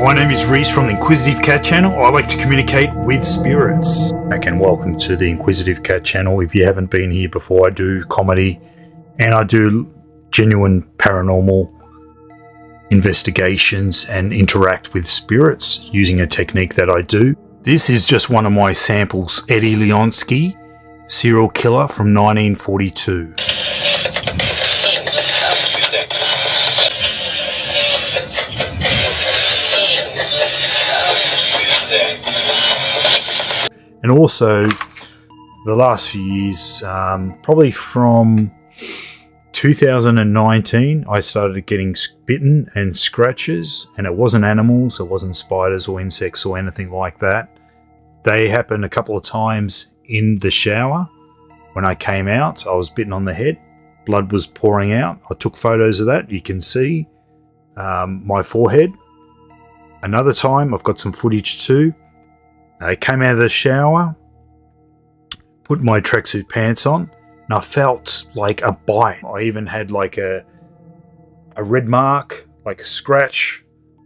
My name is Reese from the Inquisitive Cat channel. I like to communicate with spirits. And welcome to the Inquisitive Cat channel. If you haven't been here before, I do comedy and I do genuine paranormal investigations and interact with spirits using a technique that I do. This is just one of my samples. Eddie Leonsky, serial killer from 1942. And also, the last few years, probably from 2019, I started getting bitten and scratches, and it wasn't animals, it wasn't spiders or insects or anything like that. They happened a couple of times in the shower. When I came out, I was bitten on the head. Blood was pouring out. I took photos of that. You can see my forehead. Another time, I've got some footage too. I came out of the shower, put my tracksuit pants on, and I felt like a bite. I even had like a red mark, like a scratch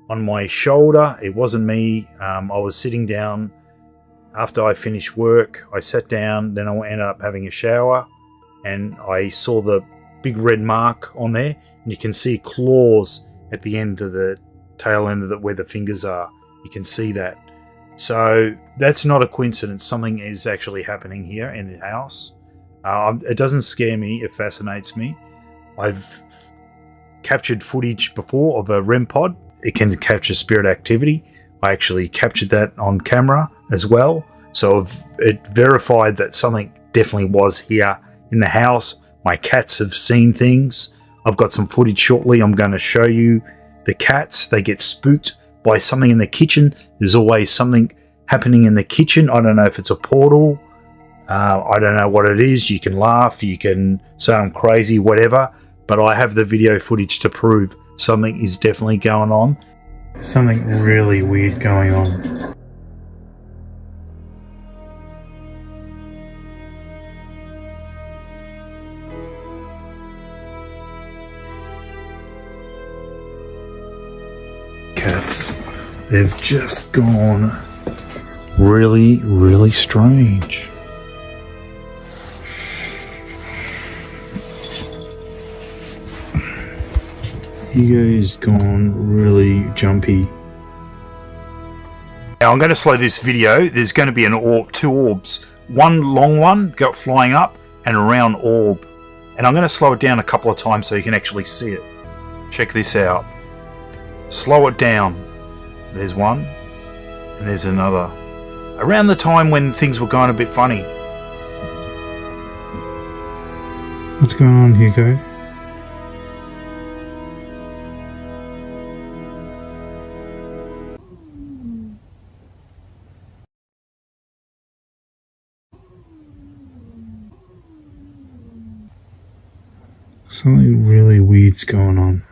on my shoulder. It wasn't me. I was sitting down after I finished work. I sat down, then I ended up having a shower, and I saw the big red mark on there, and you can see claws at the end of the tail end of where the fingers are. You can see that. So that's not a coincidence. Something is actually happening here in the house. It doesn't scare me. It fascinates me. I've captured footage before of a REM pod. It can capture spirit activity. I actually captured that on camera as well. So it verified that something definitely was here in the house. My cats have seen things. I've got some footage shortly. I'm going to show you the cats. They get spooked by something in the kitchen. There's always something happening in the kitchen. I don't know if it's a portal. I don't know what it is. You can laugh, you can say I'm crazy, whatever. But I have the video footage to prove something is definitely going on. Something really weird going on. Cats, they've just gone really strange. Hugo's gone really jumpy. Now I'm going to slow this video. There's going to be two orbs. One long one got flying up and a round orb. And I'm going to slow it down a couple of times so you can actually see it. Check this out. Slow it down. There's one, and there's another. Around the time when things were going a bit funny. What's going on, Hugo? Something really weird's going on.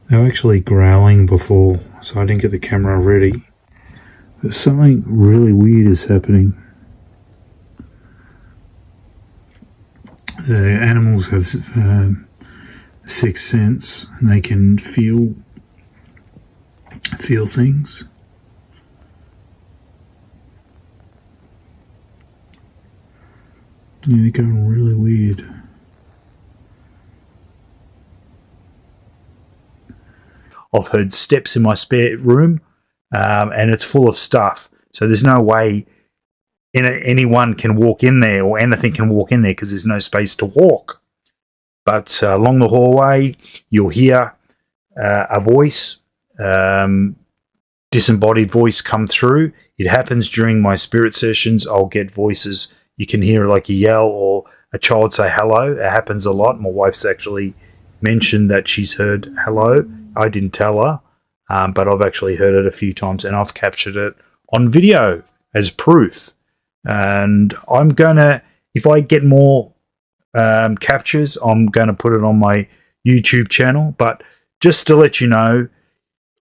They were actually growling before, so I didn't get the camera ready. But something really weird is happening. The animals have a sixth sense, and they can feel things. Yeah, they're going really weird. I've heard steps in my spare room, and it's full of stuff. So there's no way anyone can walk in there or anything can walk in there because there's no space to walk. But along the hallway, you'll hear a voice, disembodied voice come through. It happens during my spirit sessions. I'll get voices. You can hear like a yell or a child say hello. It happens a lot. My wife's actually mentioned that she's heard hello. I didn't tell her, but I've actually heard it a few times, and I've captured it on video as proof. And I'm gonna, if I get more captures, I'm gonna put it on my YouTube channel. But just to let you know,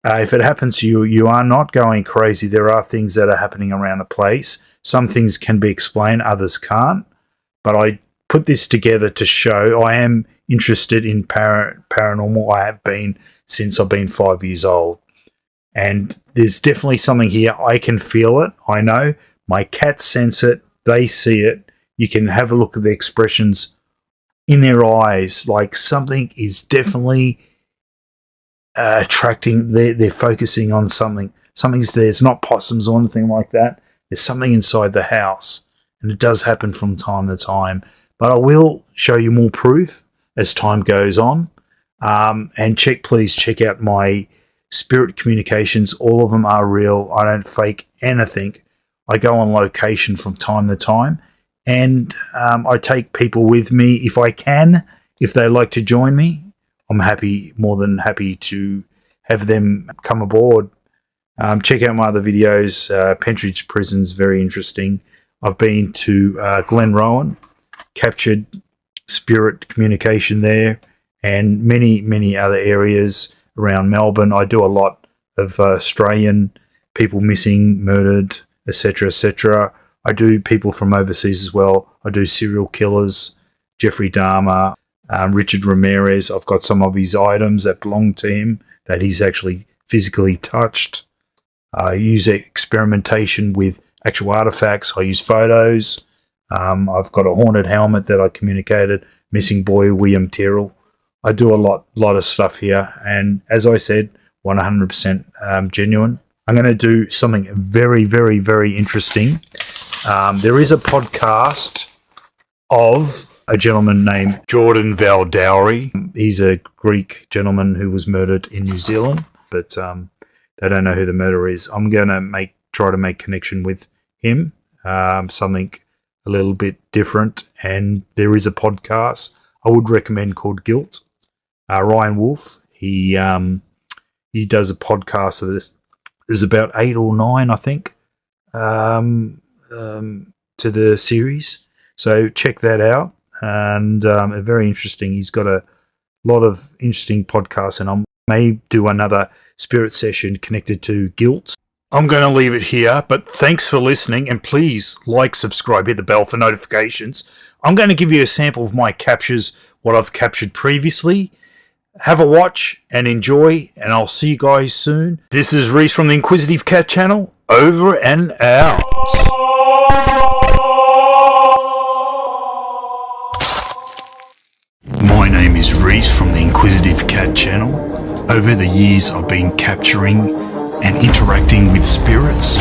if it happens to you, you are not going crazy. There are things that are happening around the place. Some things can be explained, others can't. But I put this together to show I am interested in paranormal. I have been since I've been 5 years old. And there's definitely something here. I can feel it. I know. My cats sense it. They see it. You can have a look at the expressions in their eyes. Like something is definitely attracting. They're focusing on something. Something's there. It's not possums or anything like that. There's something inside the house. And it does happen from time to time. But I will show you more proof as time goes on. And please check out my spirit communications. All of them are real. I don't fake anything. I go on location from time to time. And I take people with me if I can. If they like to join me, I'm more than happy to have them come aboard. Check out my other videos. Pentridge Prison's very interesting. I've been to Glenrowan, captured spirit communication there, and many other areas around Melbourne. I do a lot of Australian people missing, murdered, etc., etc. I do people from overseas as well. I do serial killers, Jeffrey Dahmer, Richard Ramirez. I've got some of his items that belong to him that he's actually physically touched. I use experimentation with actual artifacts. I use photos. I've got a haunted helmet that I communicated. Missing boy, William Tyrrell. I do a lot of stuff here. And as I said, 100% genuine. I'm going to do something very, very, very interesting. There is a podcast of a gentleman named Jordan Valdowry. He's a Greek gentleman who was murdered in New Zealand, but they don't know who the murderer is. I'm going to try to make connection with him, something a little bit different. And there is a podcast I would recommend called Guilt. Ryan Wolf, he does a podcast of this. There's about 8 or 9, I think, to the series. So check that out. And very interesting. He's got a lot of interesting podcasts, and I may do another spirit session connected to guilt. I'm going to leave it here, but thanks for listening, and please like, subscribe, hit the bell for notifications. I'm going to give you a sample of my captures, what I've captured previously. Have a watch and enjoy, and I'll see you guys soon. This is Reese from the Inquisitive Cat channel, over and out. My name is Reese from the Inquisitive Cat channel. Over the years I've been capturing and interacting with spirits.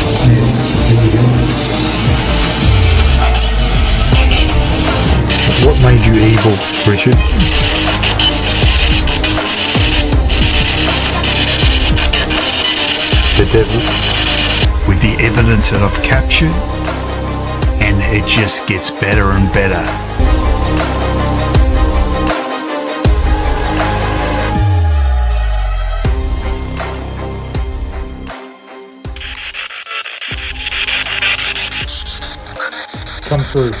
What made you evil, Richard? The devil. With the evidence that I've captured, and it just gets better and better. Come through.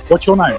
What's your name?